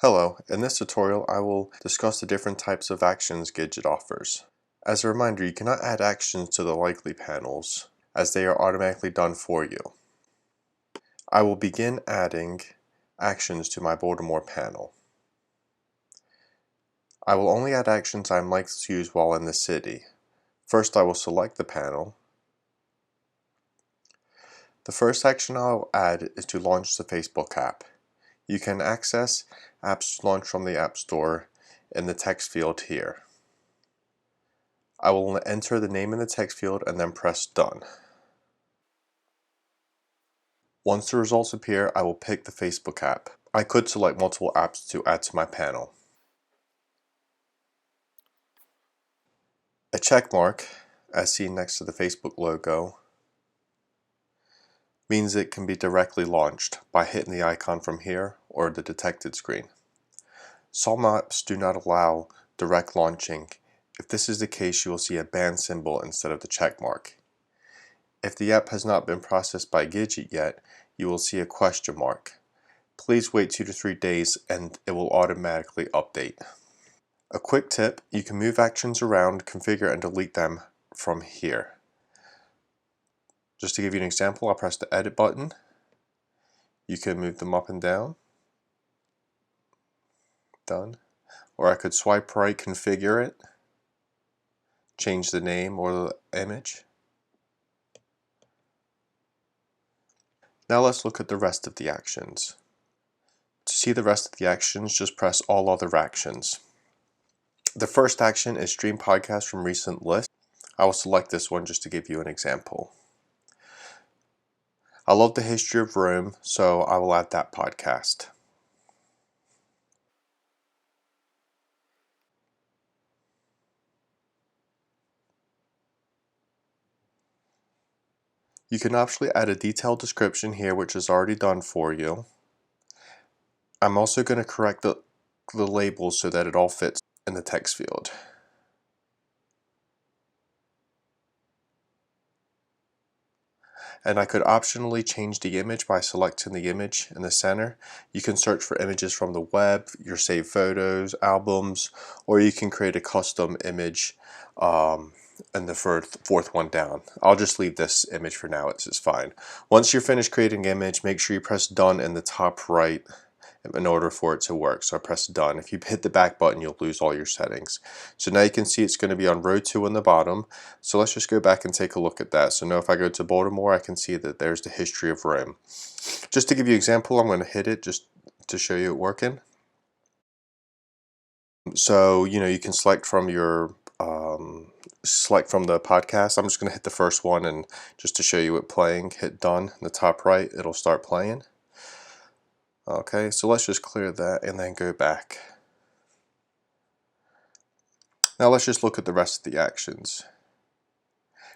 Hello, in this tutorial I will discuss the different types of actions Gidjit offers. As a reminder, you cannot add actions to the likely panels, as they are automatically done for you. I will begin adding actions to my Baltimore panel. I will only add actions I am likely to use while in the city. First, I will select the panel. The first action I will add is to launch the Facebook app. You can access apps launched from the App Store in the text field here. I will enter the name in the text field and then press Done. Once the results appear, I will pick the Facebook app. I could select multiple apps to add to my panel. A check mark, as seen next to the Facebook logo, means it can be directly launched by hitting the icon from here or the detected screen. Some apps do not allow direct launching. If this is the case, you will see a banned symbol instead of the check mark. If the app has not been processed by Gidjit yet, you will see a question mark. Please wait 2 to 3 days and it will automatically update. A quick tip, you can move actions around, configure and delete them from here. Just to give you an example, I'll press the edit button. You can move them up and down. Done. Or I could swipe right, configure it, change the name or the image. Now let's look at the rest of the actions. To see the rest of the actions, just press all other actions. The first action is stream podcast from recent list. I will select this one just to give you an example. I love the history of Rome, so I will add that podcast. You can optionally add a detailed description here, which is already done for you. I'm also going to correct the labels so that it all fits in the text field. And I could optionally change the image by selecting the image in the center. You can search for images from the web, your saved photos, albums, or you can create a custom image and the fourth one down. I'll just leave this image for now, it's fine. Once you're finished creating an image, make sure you press done in the top right in order for it to work. So I press done. If you hit the back button, you'll lose all your settings. So now you can see it's going to be on row 2 in the bottom. So let's just go back and take a look at that. So now if I go to Baltimore, I can see that there's the history of Rome. Just to give you an example, I'm going to hit it just to show you it working. So you can select from your select from the podcast. I'm just going to hit the first one and just to show you it playing, hit done in the top right, it'll start playing. Okay, so let's just clear that and then go back. Now let's just look at the rest of the actions.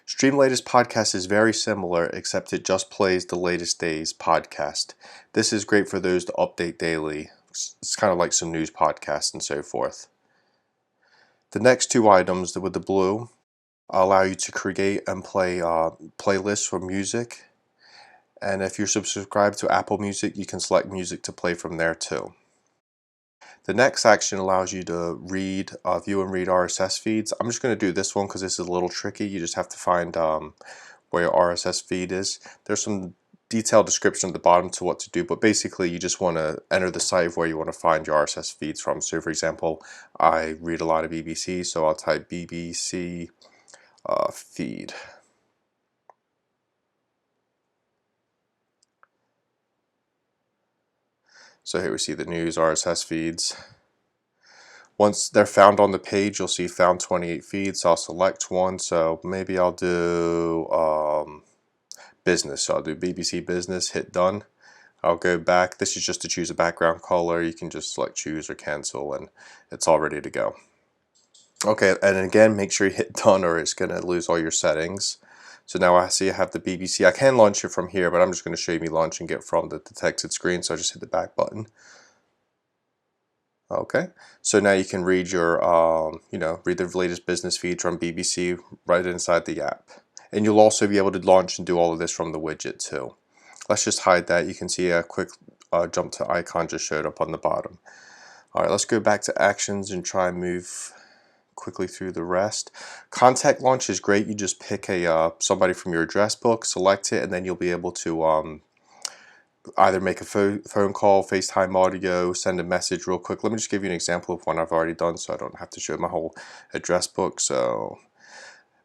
Stream Latest Podcast is very similar, except it just plays the latest day's podcast. This is great for those to update daily. It's kind of like some news podcasts and so forth. The next two items with the blue allow you to create and play playlists for music. And if you're subscribed to Apple Music, you can select music to play from there too. The next action allows you to read, view and read RSS feeds. I'm just going to do this one because this is a little tricky. You just have to find where your RSS feed is. There's some detailed description at the bottom to what to do, but basically you just want to enter the site of where you want to find your RSS feeds from. So for example, I read a lot of BBC, so I'll type BBC feed. So here we see the news RSS feeds. Once they're found on the page, you'll see found 28 feeds. So I'll select one. So maybe I'll do business. So I'll do BBC Business, hit done. I'll go back. This is just to choose a background color. You can just select choose or cancel and it's all ready to go. Okay, and again, make sure you hit done or it's going to lose all your settings. So now I see I have the BBC. I can launch it from here, but I'm just going to show you me launching it from the detected screen. So I just hit the back button. Okay, so now you can read your, read the latest business feed from BBC right inside the app. And you'll also be able to launch and do all of this from the widget too. Let's just hide that. You can see a quick jump to icon just showed up on the bottom. Alright, let's go back to actions and try and move quickly through the rest. Contact launch is great. You just pick somebody from your address book, select it, and then you'll be able to either make a phone call, FaceTime audio, send a message real quick. Let me just give you an example of one I've already done so I don't have to show my whole address book. So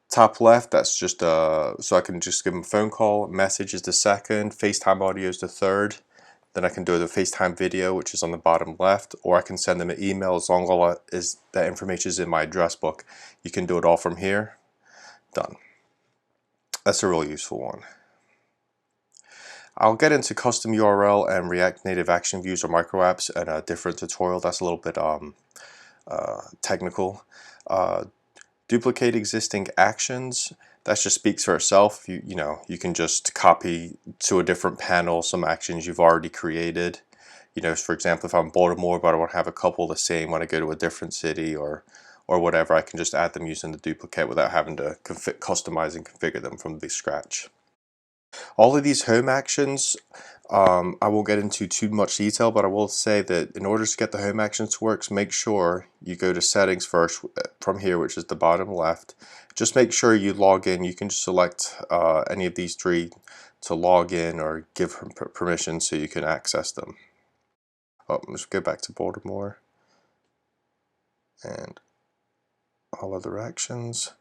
top left, that's just so I can just give them a phone call. Message is the second, FaceTime audio is the third. Then I can do the FaceTime video, which is on the bottom left, or I can send them an email as long as that information is in my address book. You can do it all from here. Done. That's a really useful one. I'll get into custom URL and React Native Action Views or micro apps in a different tutorial. That's a little bit technical. Duplicate existing actions. That just speaks for itself. You can just copy to a different panel some actions you've already created. For example, if I'm in Baltimore but I want to have a couple the same when I go to a different city or whatever, I can just add them using the duplicate without having to customize and configure them from the scratch. All of these home actions, I won't get into too much detail, but I will say that in order to get the home actions to work, make sure you go to settings first from here, which is the bottom left. Just make sure you log in. You can just select any of these three to log in or give permission so you can access them. Let's go back to Baltimore and all other actions.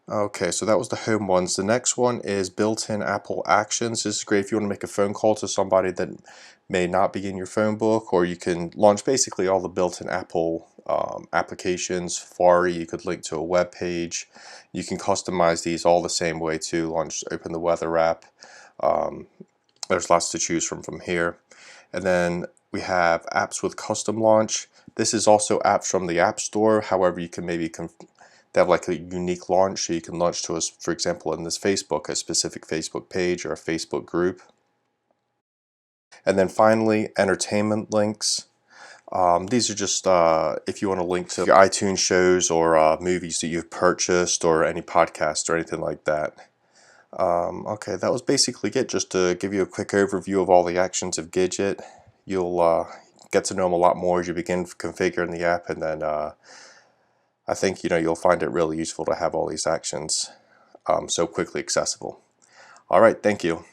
Okay, so that was the home ones. The next one is built-in Apple Actions. This is great if you want to make a phone call to somebody that may not be in your phone book, or you can launch basically all the built-in Apple applications. Safari, you could link to a web page. You can customize these all the same way too. Open the weather app. There's lots to choose from here. And then we have apps with custom launch. This is also apps from the App Store. However, you can maybe they have like a unique launch, so you can launch to us, for example, in this Facebook, a specific Facebook page or a Facebook group. And then finally, entertainment links. These are just if you want to link to your iTunes shows or movies that you've purchased or any podcasts or anything like that. Okay, that was basically it, just to give you a quick overview of all the actions of Gidjit. You'll get to know them a lot more as you begin configuring the app, and then I think you'll find it really useful to have all these actions so quickly accessible. All right, thank you.